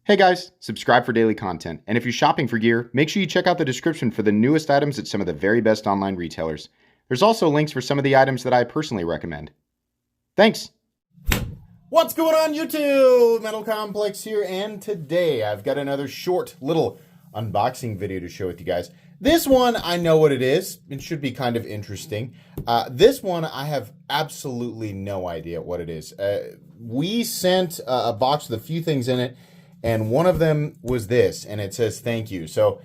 Hey guys, subscribe for daily content. And if you're shopping for gear, make sure you check out the description for the newest items at some of the very best online retailers. There's also links for some of the items that I personally recommend. Thanks! What's going on YouTube? Metal Complex here, and today I've got another short little unboxing video to share with you guys. This one, I know what it is. It should be kind of interesting. This one, I have absolutely no idea what it is. We sent a box with a few things in it, and one of them was this, and it says thank you. So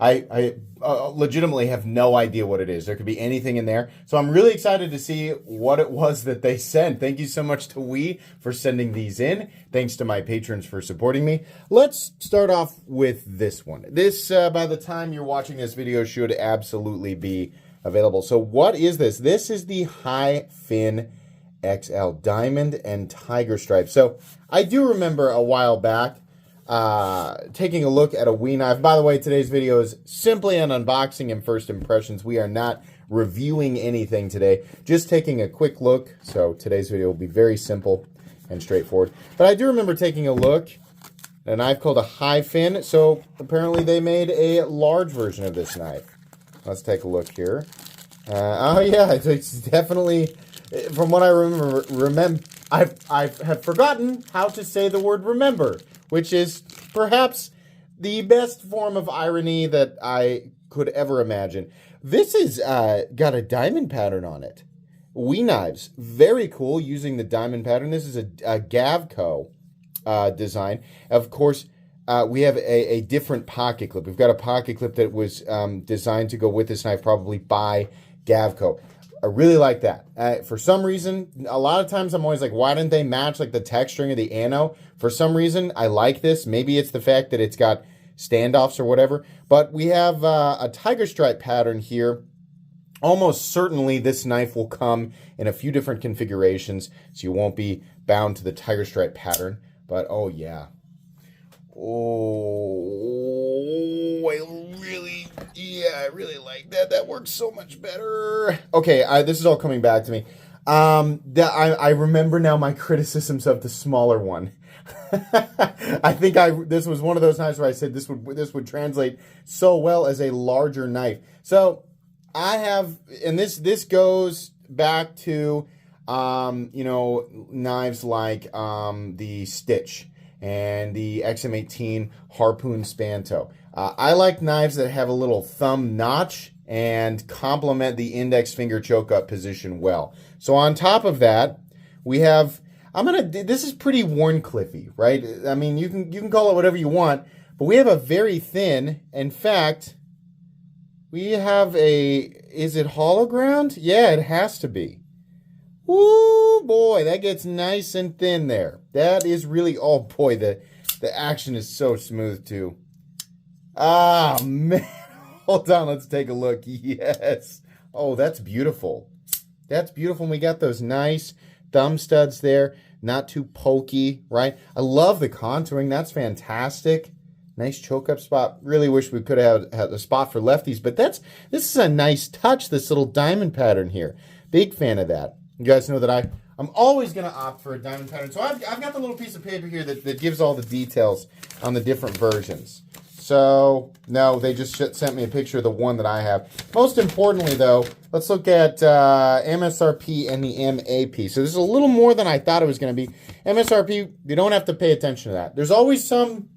I legitimately have no idea what it is. There could be anything in there. So I'm really excited to see what it was that they sent. Thank you so much to We for sending these in. Thanks to my patrons for supporting me. Let's start off with this one. This, by the time you're watching this video, should absolutely be available. So what is this? This is the High Fin XL Diamond and Tiger Stripe. So I do remember a while back taking a look at a We knife. By the way, today's video is simply an unboxing and first impressions. We are not reviewing anything today, just taking a quick look. So today's video will be very simple and straightforward. But I do remember taking a look at a knife called a High Fin. So apparently they made a large version of this knife. Let's take a look here. Oh yeah, it's definitely, from what I remember, I have forgotten how to say the word remember, which is perhaps the best form of irony that I could ever imagine. This is got a diamond pattern on it. We knives, very cool, using the diamond pattern. This is a Gavco design. Of course, we have a different pocket clip. We've got a pocket clip that was designed to go with this knife, probably by Gavco. I really like that. For some reason, a lot of times I'm always like, why didn't they match like the texturing of the ano? For some reason, I like this. Maybe it's the fact that it's got standoffs or whatever. But we have a tiger stripe pattern here. Almost certainly this knife will come in a few different configurations, so you won't be bound to the tiger stripe pattern. But oh yeah. Oh, I really like that. That works so much better. Okay, this is all coming back to me. I remember now my criticisms of the smaller one. I think this was one of those knives where I said this would translate so well as a larger knife. So I have, and this goes back to knives like the Stitch and the XM18 Harpoon Spanto. I like knives that have a little thumb notch and complement the index finger choke up position well. So on top of that, we have, this is pretty Warncliffy, right? I mean, you can call it whatever you want, but we have a very thin, in fact, we have is it hollow ground? Yeah, it has to be. Woo, boy, that gets nice and thin there. That is really, oh boy, the action is so smooth too. Ah, man. Hold on, let's take a look. Yes. Oh, that's beautiful. That's beautiful. And we got those nice thumb studs there. Not too pokey, right? I love the contouring. That's fantastic. Nice choke up spot. Really wish we could have had a spot for lefties, but this is a nice touch, this little diamond pattern here. Big fan of that. You guys know that I'm always going to opt for a diamond pattern. So I've got the little piece of paper here that gives all the details on the different versions. So, no, they just sent me a picture of the one that I have. Most importantly, though, let's look at MSRP and the MAP. So this is a little more than I thought it was going to be. MSRP, you don't have to pay attention to that. There's always some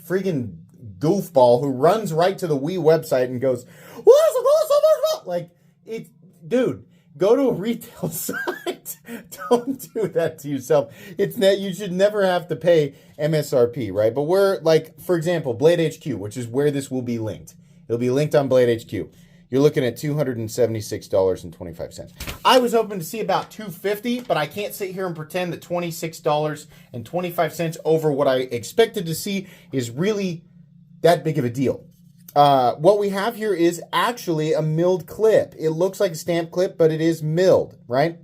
freaking goofball who runs right to the We website and goes, "What's the cost so much?" Like, dude, go to a retail site. Don't do that to yourself. You should never have to pay MSRP, right? But we're like, for example, Blade HQ, which is where this will be linked. It'll be linked on Blade HQ. You're looking at $276.25. I was hoping to see about $250, but I can't sit here and pretend that $26.25 over what I expected to see is really that big of a deal. What we have here is actually a milled clip. It looks like a stamp clip, but it is milled, right?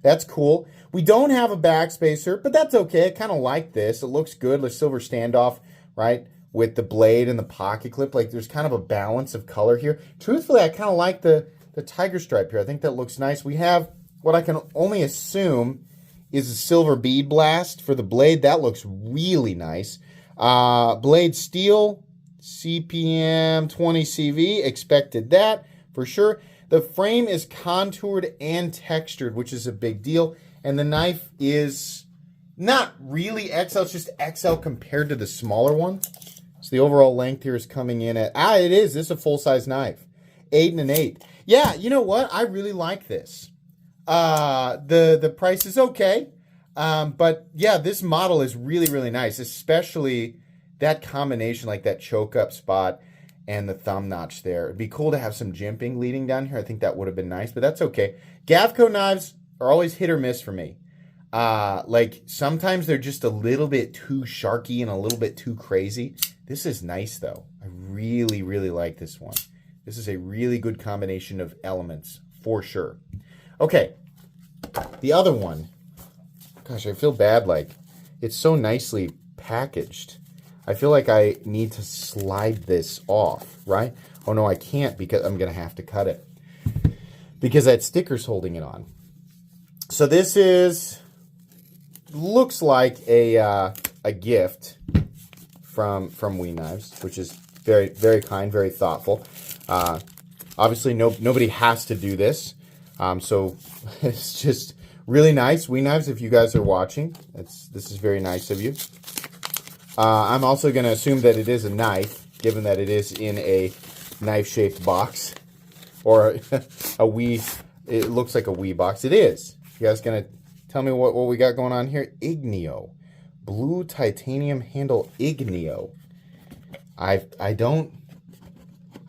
That's cool. We don't have a backspacer, but that's okay. I kind of like this. It looks good. The silver standoff, right, with the blade and the pocket clip. Like, there's kind of a balance of color here. Truthfully, I kind of like the tiger stripe here. I think that looks nice. We have what I can only assume is a silver bead blast for the blade. That looks really nice. Blade steel, CPM 20 CV, expected that for sure. The frame is contoured and textured, which is a big deal. And the knife is not really XL, it's just XL compared to the smaller one. So the overall length here is coming in at, this is a full-size knife. 8 and an 8. Yeah, you know what? I really like this. The price is okay. But yeah, this model is really, really nice, especially that combination, like that choke up spot and the thumb notch there. It'd be cool to have some jimping leading down here. I think that would have been nice, but that's okay. Gavco knives are always hit or miss for me. Like sometimes they're just a little bit too sharky and a little bit too crazy. This is nice though. I really, really like this one. This is a really good combination of elements for sure. Okay, the other one. Gosh, I feel bad. Like it's so nicely packaged. I feel like I need to slide this off, right? Oh no, I can't because I'm gonna have to cut it because that sticker's holding it on. So this looks like a gift from We Knives, which is very, very kind, very thoughtful. Obviously, nobody has to do this, so it's just really nice. We Knives, if you guys are watching, this is very nice of you. I'm also going to assume that it is a knife, given that it is in a knife-shaped box, or it looks like a Wii box. It is. You guys going to tell me what we got going on here? Ignio. Blue titanium handle Ignio. I don't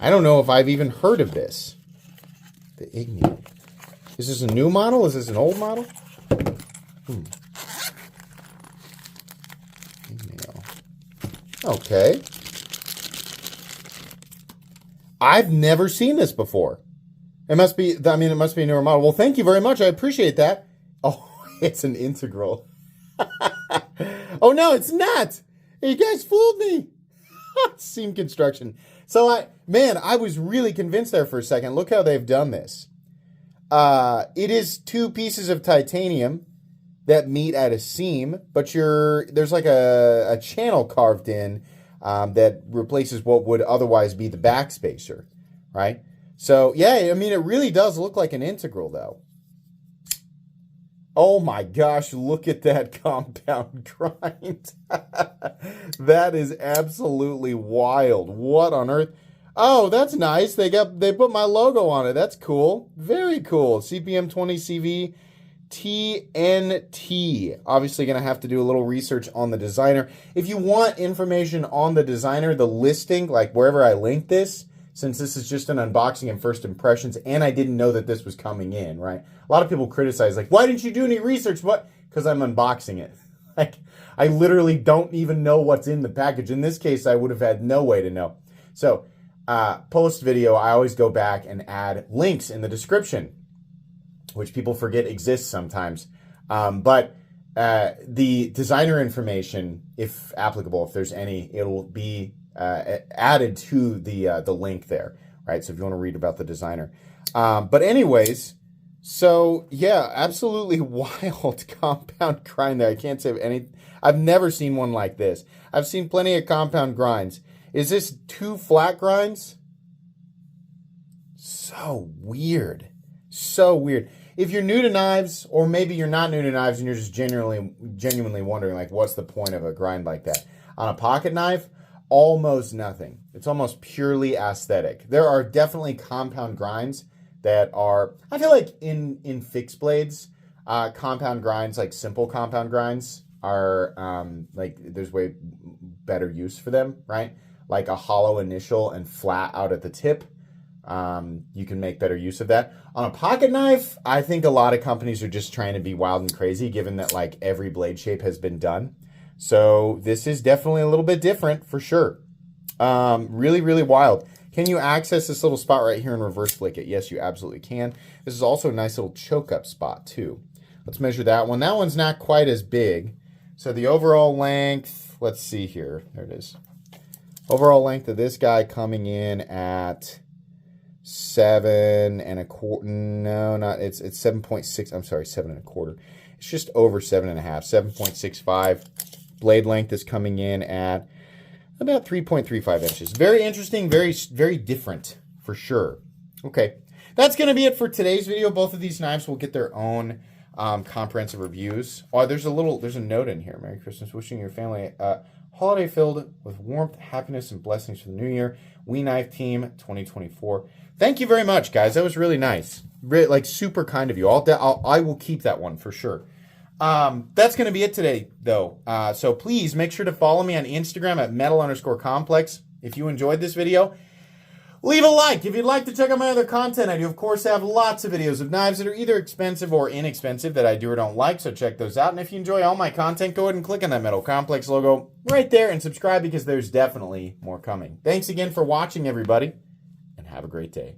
know if I've even heard of this. The Ignio. Is this a new model? Is this an old model? Ignio. Okay. I've never seen this before. It must be a newer model. Well, thank you very much. I appreciate that. Oh, it's an integral. Oh, no, it's not. You guys fooled me. Seam construction. So, I was really convinced there for a second. Look how they've done this. It is 2 pieces of titanium that meet at a seam, but there's like a channel carved in that replaces what would otherwise be the back spacer, right? So, yeah, I mean, it really does look like an integral, though. Oh my gosh, look at that compound grind. That is absolutely wild. What on earth? Oh, that's nice. They put my logo on it. That's cool. Very cool. CPM 20 CV TNT. Obviously going to have to do a little research on the designer. If you want information on the designer, the listing, like wherever I link this, since this is just an unboxing and first impressions, and I didn't know that this was coming in, right? A lot of people criticize, like, why didn't you do any research? What? Because I'm unboxing it. Like, I literally don't even know what's in the package. In this case, I would have had no way to know. So, post video, I always go back and add links in the description, which people forget exists sometimes. But the designer information, if applicable, if there's any, it'll be added to the link there, right? So if you want to read about the designer. But anyways, so yeah, absolutely wild compound grind there. I can't say any. I've never seen one like this. I've seen plenty of compound grinds. Is this 2 flat grinds? So weird. So weird. If you're new to knives, or maybe you're not new to knives and you're just genuinely wondering, like, what's the point of a grind like that? On a pocket knife, almost nothing. It's almost purely aesthetic. There are definitely compound grinds that are, I feel like in fixed blades, compound grinds, like simple compound grinds, are like there's way better use for them, right? Like a hollow initial and flat out at the tip. You can make better use of that. On a pocket knife, I think a lot of companies are just trying to be wild and crazy, given that like every blade shape has been done. So this is definitely a little bit different for sure. Really, really wild. Can you access this little spot right here and reverse flick it? Yes, you absolutely can. This is also a nice little choke up spot too. Let's measure that one. That one's not quite as big. So the overall length, let's see here. There it is. Overall length of this guy coming in at 7 1/4. No, not it's 7.6. I'm sorry, 7 1/4. It's just over 7.5, 7.65. Blade length is coming in at about 3.35 inches. Very interesting, very different for sure. Okay, that's going to be it for today's video. Both of these knives will get their own comprehensive reviews. Oh, there's a note in here. Merry Christmas, wishing your family a holiday filled with warmth, happiness, and blessings for the new year. We Knife Team 2024. Thank you very much, guys. That was really nice. Like super kind of you. I will keep that one for sure. That's going to be it today, though. So please make sure to follow me on Instagram at metal_complex. If you enjoyed this video, leave a like. If you'd like to check out my other content, I do, of course, have lots of videos of knives that are either expensive or inexpensive that I do or don't like, so check those out. And if you enjoy all my content, go ahead and click on that Metal Complex logo right there and subscribe because there's definitely more coming. Thanks again for watching, everybody, and have a great day.